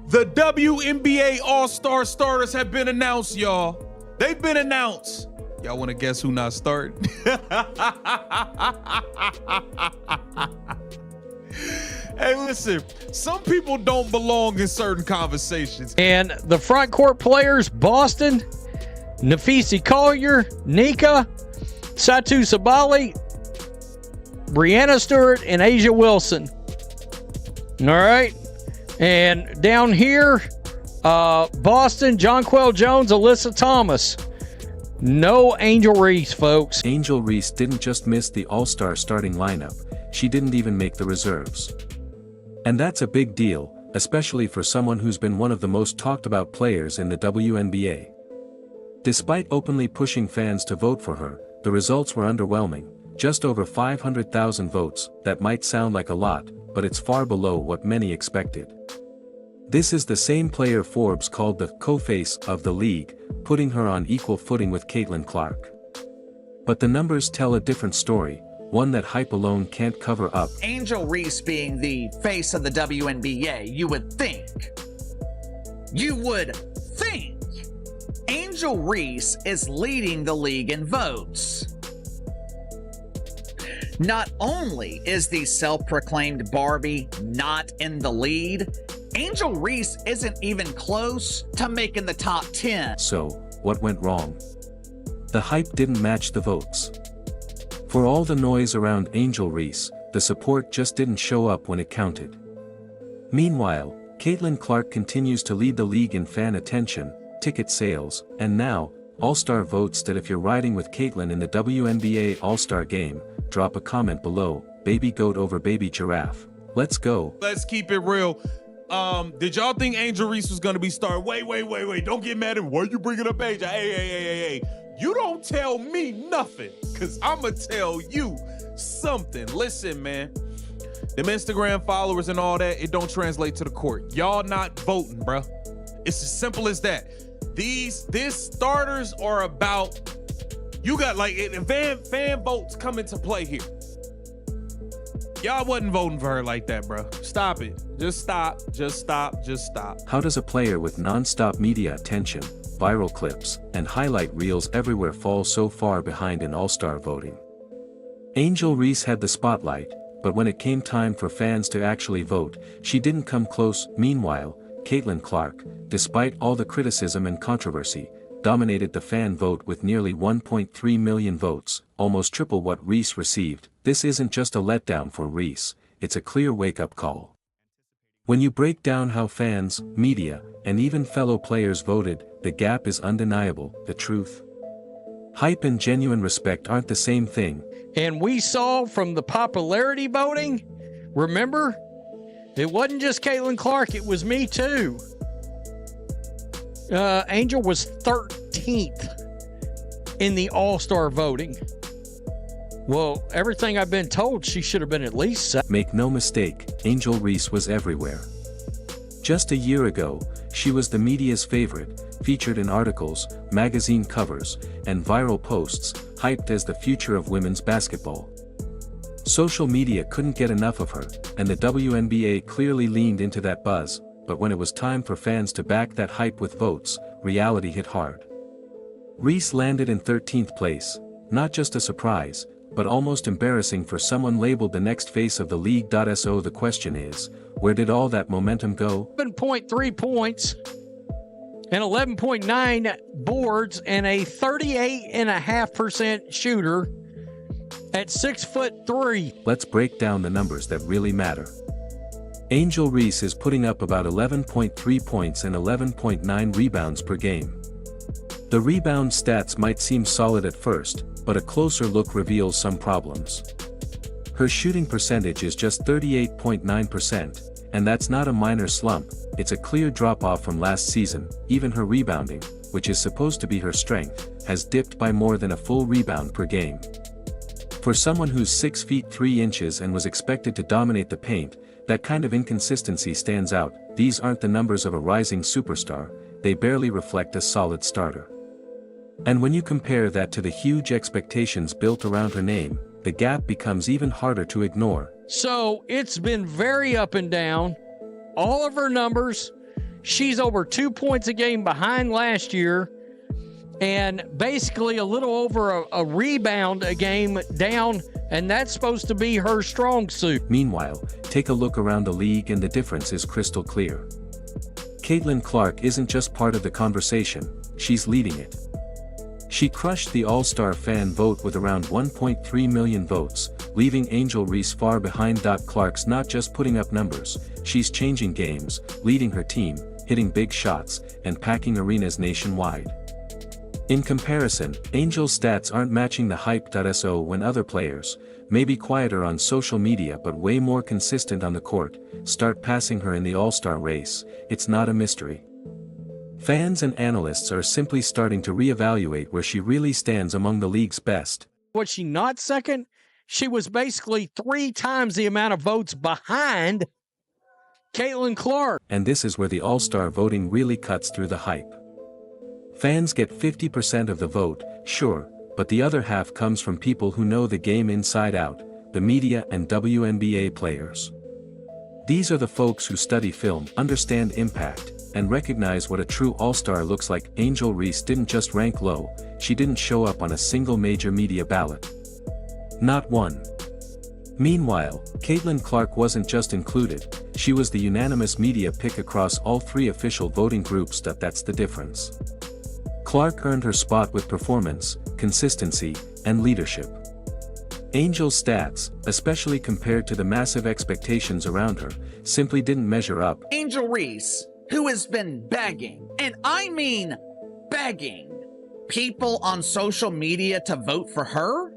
The WNBA All-Star starters have been announced, y'all. They've been announced. Y'all want to guess who not starting? Hey, listen, some people don't belong in certain conversations. And the front court players, Boston, Nafisi Collier, Nika, Satu Sabali, Brianna Stewart, and Asia Wilson. All right. And down here, Boston, Jonquel Jones, Alyssa Thomas. No Angel Reese, folks. Angel Reese didn't just miss the All-Star starting lineup, she didn't even make the reserves. And that's a big deal, especially for someone who's been one of the most talked about players in the WNBA. Despite openly pushing fans to vote for her, the results were underwhelming. Just over 500,000 votes. That might sound like a lot, but it's far below what many expected. This is the same player Forbes called the co-face of the league, putting her on equal footing with Caitlin Clark. But the numbers tell a different story, one that hype alone can't cover up. Angel Reese being the face of the WNBA, you would think Angel Reese is leading the league in votes. Not only is the self-proclaimed Barbie not in the lead, Angel Reese isn't even close to making the top 10. So, what went wrong? The hype didn't match the votes. For all the noise around Angel Reese, the support just didn't show up when it counted. Meanwhile, Caitlin Clark continues to lead the league in fan attention, ticket sales, and now, All-Star votes. That if you're riding with Caitlin in the WNBA All-Star Game, drop a comment below, baby goat over baby giraffe. Let's go. Let's keep it real. Did y'all think Angel Reese was gonna be started? Wait. Don't get mad at me. Why you bringing up Angel? Hey. You don't tell me nothing, because I'm going to tell you something. Listen, man. Them Instagram followers and all that, it don't translate to the court. Y'all not voting, bro. It's as simple as that. These starters are about, you got like fan votes come into play here. Y'all wasn't voting for her like that, bro. Stop it. Just stop. How does a player with non-stop media attention, viral clips, and highlight reels everywhere fall so far behind in All-Star voting? Angel Reese had the spotlight, but when it came time for fans to actually vote, she didn't come close. Meanwhile, Caitlin Clark, despite all the criticism and controversy, dominated the fan vote with nearly 1.3 million votes, almost triple what Reese received. This isn't just a letdown for Reese, it's a clear wake-up call. When you break down how fans, media, and even fellow players voted, the gap is undeniable. The truth. Hype and genuine respect aren't the same thing. And we saw from the popularity voting, remember? It wasn't just Caitlin Clark, it was me too. Angel was 13th in the All-Star voting. Well, everything I've been told, she should have been at least 7th. Make no mistake, Angel Reese was everywhere. Just a year ago, she was the media's favorite, featured in articles, magazine covers, and viral posts, hyped as the future of women's basketball. Social media couldn't get enough of her, and the WNBA clearly leaned into that buzz, but when it was time for fans to back that hype with votes, reality hit hard. Reese landed in 13th place, not just a surprise, but almost embarrassing for someone labeled the next face of the league. So the question is, where did all that momentum go? 7.3 points and 11.9 boards and a 38.5% shooter at 6'3". Let's break down the numbers that really matter. Angel Reese is putting up about 11.3 points and 11.9 rebounds per game. The rebound stats might seem solid at first, but a closer look reveals some problems. Her shooting percentage is just 38.9%, and that's not a minor slump, it's a clear drop-off from last season. Even her rebounding, which is supposed to be her strength, has dipped by more than a full rebound per game. For someone who's 6 feet 3 inches and was expected to dominate the paint, that kind of inconsistency stands out. These aren't the numbers of a rising superstar, they barely reflect a solid starter. And when you compare that to the huge expectations built around her name, the gap becomes even harder to ignore. So it's been very up and down. All of her numbers She's over 2 points a game behind last year, and basically a little over a rebound a game down, and that's supposed to be her strong suit. Meanwhile, take a look around the league and the difference is crystal clear. Caitlin Clark isn't just part of the conversation, she's leading it. She crushed the All-Star fan vote with around 1.3 million votes, leaving Angel Reese far behind. Clark's not just putting up numbers, she's changing games, leading her team, hitting big shots, and packing arenas nationwide. In comparison, Angel's stats aren't matching the hype. So when other players, maybe quieter on social media but way more consistent on the court, start passing her in the All-Star race, it's not a mystery. Fans and analysts are simply starting to reevaluate where she really stands among the league's best. Was she not second? She was basically 3 times the amount of votes behind Caitlin Clark. And this is where the All-Star voting really cuts through the hype. Fans get 50% of the vote, sure, but the other half comes from people who know the game inside out, the media and WNBA players. These are the folks who study film, understand impact, and recognize what a true All-Star looks like. Angel Reese didn't just rank low, she didn't show up on a single major media ballot. Not one. Meanwhile, Caitlin Clark wasn't just included, she was the unanimous media pick across all 3 official voting groups. That's the difference. Clark earned her spot with performance, consistency, and leadership. Angel's stats, especially compared to the massive expectations around her, simply didn't measure up. Angel Reese, who has been begging, and I mean begging, people on social media to vote for her?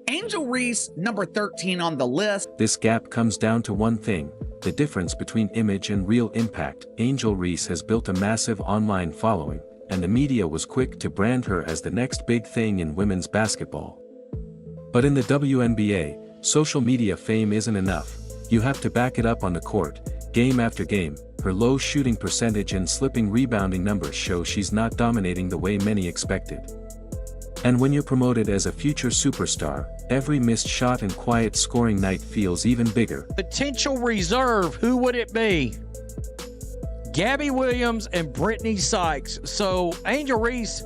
Angel Reese, number 13 on the list. This gap comes down to one thing, the difference between image and real impact. Angel Reese has built a massive online following, and the media was quick to brand her as the next big thing in women's basketball. But in the WNBA, social media fame isn't enough, you have to back it up on the court, game after game. Her low shooting percentage and slipping rebounding numbers show she's not dominating the way many expected. And when you're promoted as a future superstar, every missed shot and quiet scoring night feels even bigger. Potential reserve, who would it be? Gabby Williams and Brittany Sykes. So Angel Reese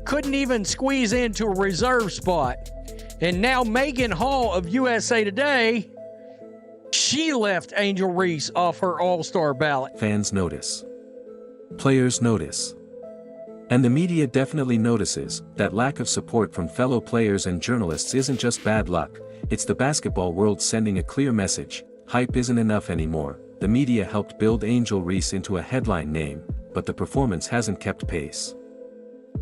couldn't even squeeze into a reserve spot. And now Megan Hall of USA Today, she left Angel Reese off her All-Star ballot. Fans notice. Players notice. And the media definitely notices. That lack of support from fellow players and journalists isn't just bad luck, it's the basketball world sending a clear message. Hype isn't enough anymore. The media helped build Angel Reese into a headline name, but the performance hasn't kept pace.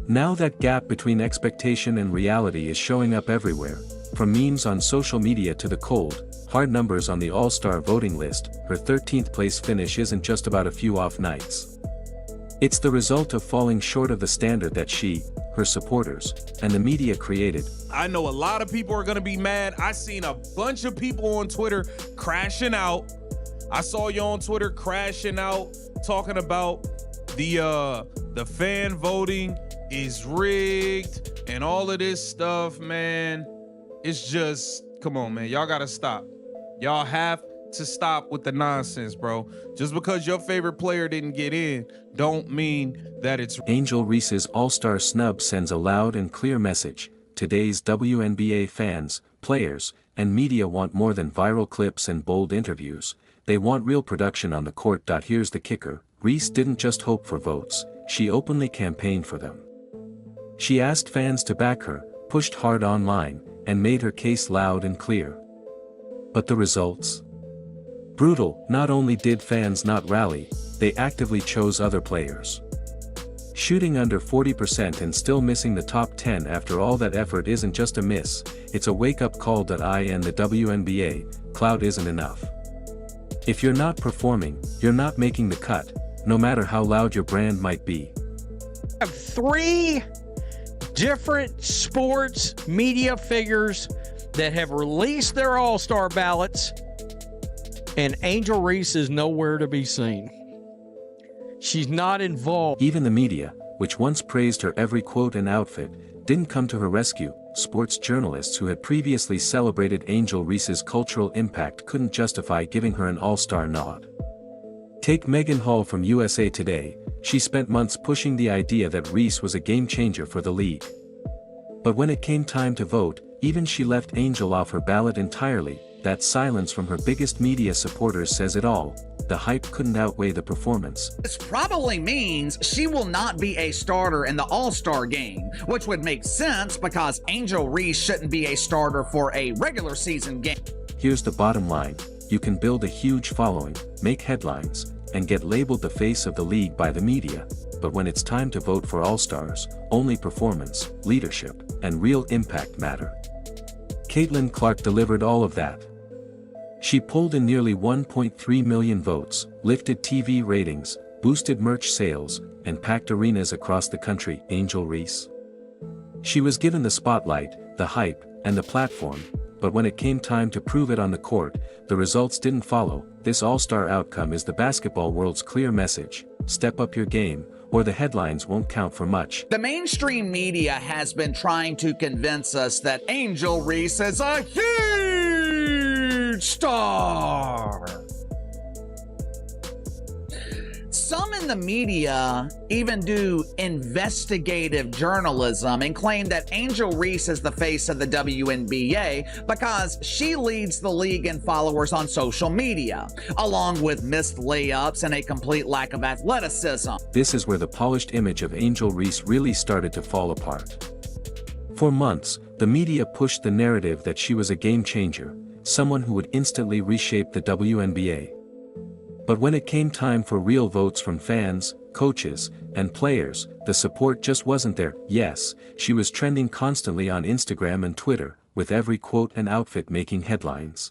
Now that gap between expectation and reality is showing up everywhere, from memes on social media to the cold, hard numbers on the All-Star voting list. Her 13th place finish isn't just about a few off nights. It's the result of falling short of the standard that she, her supporters, and the media created. I know a lot of people are gonna be mad. I seen a bunch of people on Twitter crashing out. I saw you on Twitter crashing out, talking about the fan voting is rigged and all of this stuff, man. It's just, come on, man. Y'all gotta stop. Y'all have to stop with the nonsense, bro. Just because your favorite player didn't get in, don't mean that it's... Angel Reese's All-Star snub sends a loud and clear message. Today's WNBA fans, players, and media want more than viral clips and bold interviews. They want real production on the court. Here's the kicker. Reese didn't just hope for votes, she openly campaigned for them. She asked fans to back her, pushed hard online, and made her case loud and clear. But the results? Brutal. Not only did fans not rally, they actively chose other players. Shooting under 40% and still missing the top 10 after all that effort isn't just a miss, it's a wake-up call. In the WNBA, clout isn't enough. If you're not performing, you're not making the cut, no matter how loud your brand might be. I have 3 different sports media figures that have released their All-Star ballots, and Angel Reese is nowhere to be seen. She's not involved. Even the media, which once praised her every quote and outfit, didn't come to her rescue. Sports journalists who had previously celebrated Angel Reese's cultural impact couldn't justify giving her an All-Star nod. Take Megan Hall from USA Today. She spent months pushing the idea that Reese was a game changer for the league. But when it came time to vote, even she left Angel off her ballot entirely. That silence from her biggest media supporters says it all. The hype couldn't outweigh the performance. This probably means she will not be a starter in the All-Star Game, which would make sense because Angel Reese shouldn't be a starter for a regular season game. Here's the bottom line. You can build a huge following, make headlines, and get labeled the face of the league by the media. But when it's time to vote for All-Stars, only performance, leadership, and real impact matter. Caitlin Clark delivered all of that. She pulled in nearly 1.3 million votes, lifted TV ratings, boosted merch sales, and packed arenas across the country. Angel Reese. She was given the spotlight, the hype, and the platform, but when it came time to prove it on the court, the results didn't follow. This all-star outcome is the basketball world's clear message: step up your game, or the headlines won't count for much. The mainstream media has been trying to convince us that Angel Reese is a huge star. Some in the media even do investigative journalism and claim that Angel Reese is the face of the WNBA because she leads the league in followers on social media, along with missed layups and a complete lack of athleticism. This is where the polished image of Angel Reese really started to fall apart. For months, the media pushed the narrative that she was a game changer, someone who would instantly reshape the WNBA. But when it came time for real votes from fans, coaches, and players, the support just wasn't there. Yes, she was trending constantly on Instagram and Twitter, with every quote and outfit making headlines.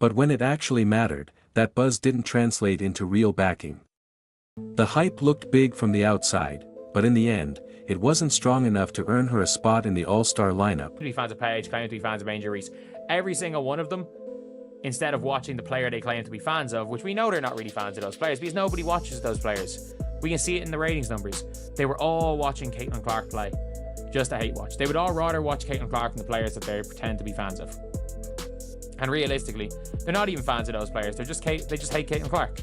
But when it actually mattered, that buzz didn't translate into real backing. The hype looked big from the outside, but in the end, it wasn't strong enough to earn her a spot in the All-Star lineup. Fans of Paige, claim to be fans of Angel Reese. Every single one of them, instead of watching the player they claim to be fans of, which we know they're not really fans of those players because nobody watches those players. We can see it in the ratings numbers. They were all watching Caitlin Clark play just to hate watch. They would all rather watch Caitlin Clark than the players that they pretend to be fans of. And realistically, they're not even fans of those players. They just hate Caitlin Clark.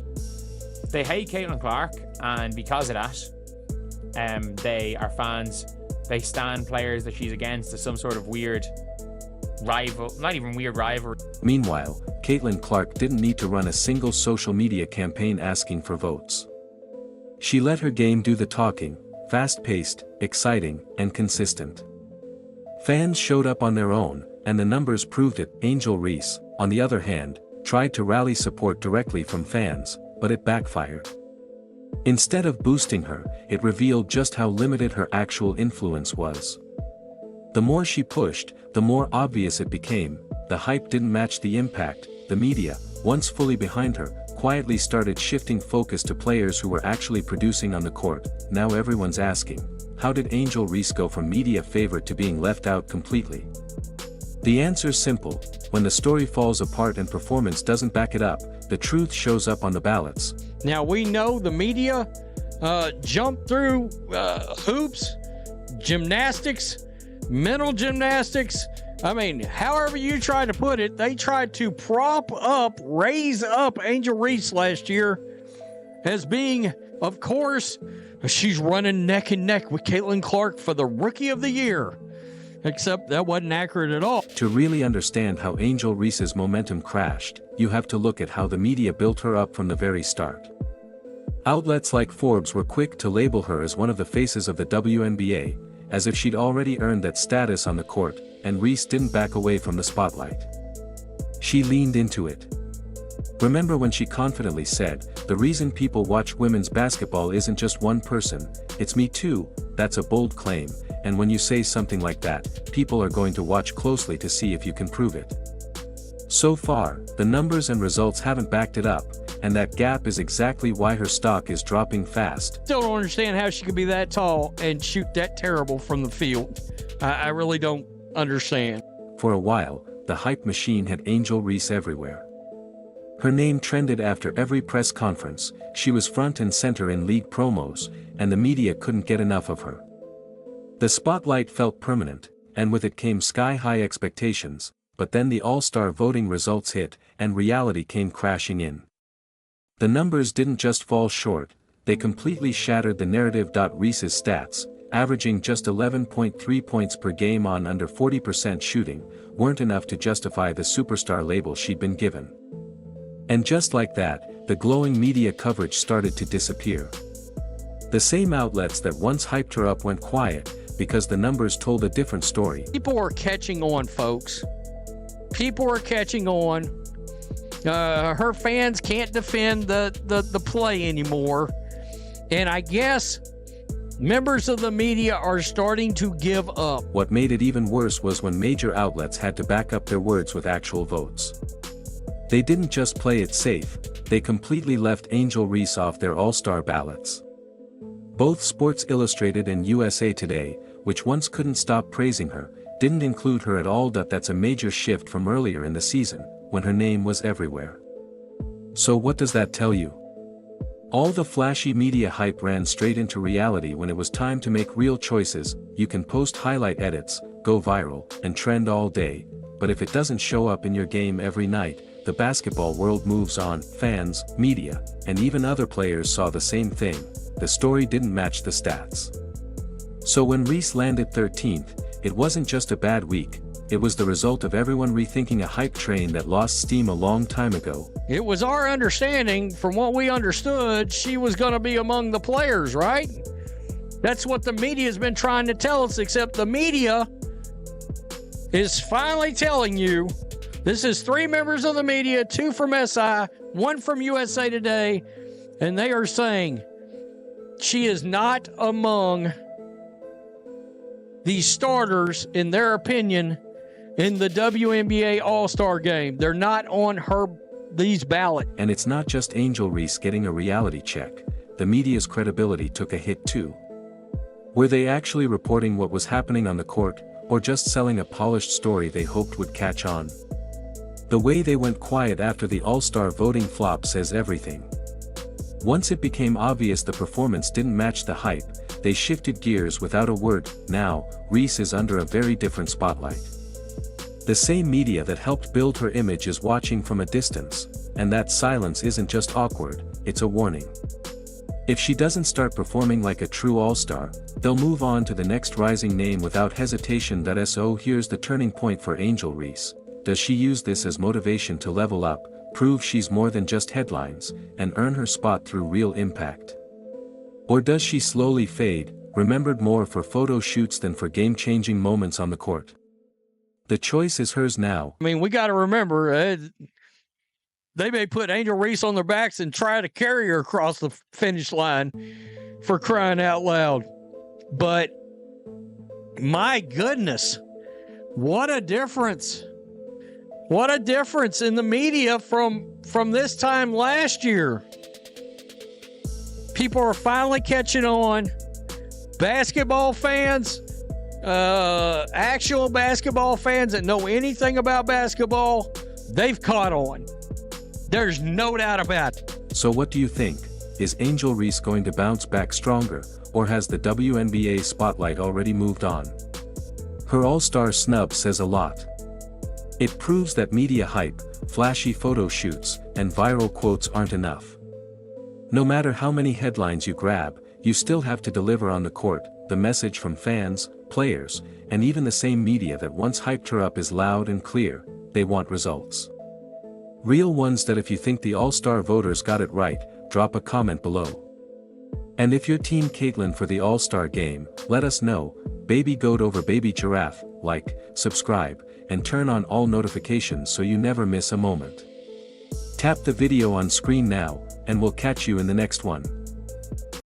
They hate Caitlin Clark, and because of that, they are fans. They stand players that she's against as some sort of weird rival, not even weird rivalry. Meanwhile, Caitlin Clark didn't need to run a single social media campaign asking for votes. She let her game do the talking, fast-paced, exciting, and consistent. Fans showed up on their own, and the numbers proved it. Angel Reese, on the other hand, tried to rally support directly from fans, but it backfired. Instead of boosting her, it revealed just how limited her actual influence was. The more she pushed, the more obvious it became. The hype didn't match the impact. The media, once fully behind her, quietly started shifting focus to players who were actually producing on the court. Now everyone's asking, how did Angel Reese go from media favorite to being left out completely? The answer's simple: when the story falls apart and performance doesn't back it up, the truth shows up on the ballots. Now we know the media jumped through hoops, gymnastics, mental gymnastics. I mean, however you try to put it, they tried to raise up Angel Reese last year as being, of course, she's running neck and neck with Caitlin Clark for the Rookie of the Year. Except that wasn't accurate at all. To really understand how Angel Reese's momentum crashed, you have to look at how the media built her up from the very start. Outlets like Forbes were quick to label her as one of the faces of the WNBA, as if she'd already earned that status on the court, and Reese didn't back away from the spotlight. She leaned into it. Remember when she confidently said, "The reason people watch women's basketball isn't just one person, it's me too." That's a bold claim, and when you say something like that, people are going to watch closely to see if you can prove it. So far, the numbers and results haven't backed it up, and that gap is exactly why her stock is dropping fast. Still don't understand how she could be that tall and shoot that terrible from the field. I really don't understand. For a while, the hype machine had Angel Reese everywhere. Her name trended after every press conference. She was front and center in league promos, and the media couldn't get enough of her. The spotlight felt permanent, and with it came sky-high expectations, but then the All-Star voting results hit, and reality came crashing in. The numbers didn't just fall short, they completely shattered the narrative. Reese's stats, averaging just 11.3 points per game on under 40% shooting, weren't enough to justify the superstar label she'd been given. And just like that, the glowing media coverage started to disappear. The same outlets that once hyped her up went quiet, because the numbers told a different story. People are catching on, folks. People are catching on. Her fans can't defend the play anymore. And I guess members of the media are starting to give up. What made it even worse was when major outlets had to back up their words with actual votes. They didn't just play it safe, they completely left Angel Reese off their All-Star ballots. Both Sports Illustrated and USA Today, which once couldn't stop praising her, didn't include her at all. That's a major shift from earlier in the season, when her name was everywhere. So what does that tell you? All the flashy media hype ran straight into reality when it was time to make real choices. You can post highlight edits, go viral, and trend all day, but if it doesn't show up in your game every night, the basketball world moves on. Fans, media, and even other players saw the same thing. The story didn't match the stats. So when Reese landed 13th, it wasn't just a bad week, it was the result of everyone rethinking a hype train that lost steam a long time ago. It was our understanding, from what we understood, she was going to be among the players, right? That's what the media's been trying to tell us, except the media is finally telling you. This is 3 members of the media, 2 from SI, 1 from USA Today, and they are saying she is not among the starters, in their opinion, in the WNBA All-Star Game. They're not on these ballots. And it's not just Angel Reese getting a reality check, the media's credibility took a hit too. Were they actually reporting what was happening on the court, or just selling a polished story they hoped would catch on? The way they went quiet after the All-Star voting flop says everything. Once it became obvious the performance didn't match the hype, they shifted gears without a word. Now, Reese is under a very different spotlight. The same media that helped build her image is watching from a distance, and that silence isn't just awkward, it's a warning. If she doesn't start performing like a true all-star, they'll move on to the next rising name without hesitation. So here's the turning point for Angel Reese. Does she use this as motivation to level up, prove she's more than just headlines, and earn her spot through real impact? Or does she slowly fade, remembered more for photo shoots than for game-changing moments on the court? The choice is hers now. I mean, we got to remember, they may put Angel Reese on their backs and try to carry her across the finish line, for crying out loud. But my goodness, what a difference. What a difference in the media from this time last year. People are finally catching on. Basketball fans, actual basketball fans that know anything about basketball, they've caught on. There's no doubt about it. So what do you think? Is Angel Reese going to bounce back stronger, or has the WNBA spotlight already moved on? Her All-Star snub says a lot. It proves that media hype, flashy photo shoots, and viral quotes aren't enough. No matter how many headlines you grab, you still have to deliver on the court. The message from fans, players, and even the same media that once hyped her up is loud and clear: they want results. Real ones. That if you think the All-Star voters got it right, drop a comment below. And if you're Team Caitlin for the All-Star Game, let us know. Baby goat over baby giraffe. Like, subscribe, and turn on all notifications so you never miss a moment. Tap the video on screen now, and we'll catch you in the next one.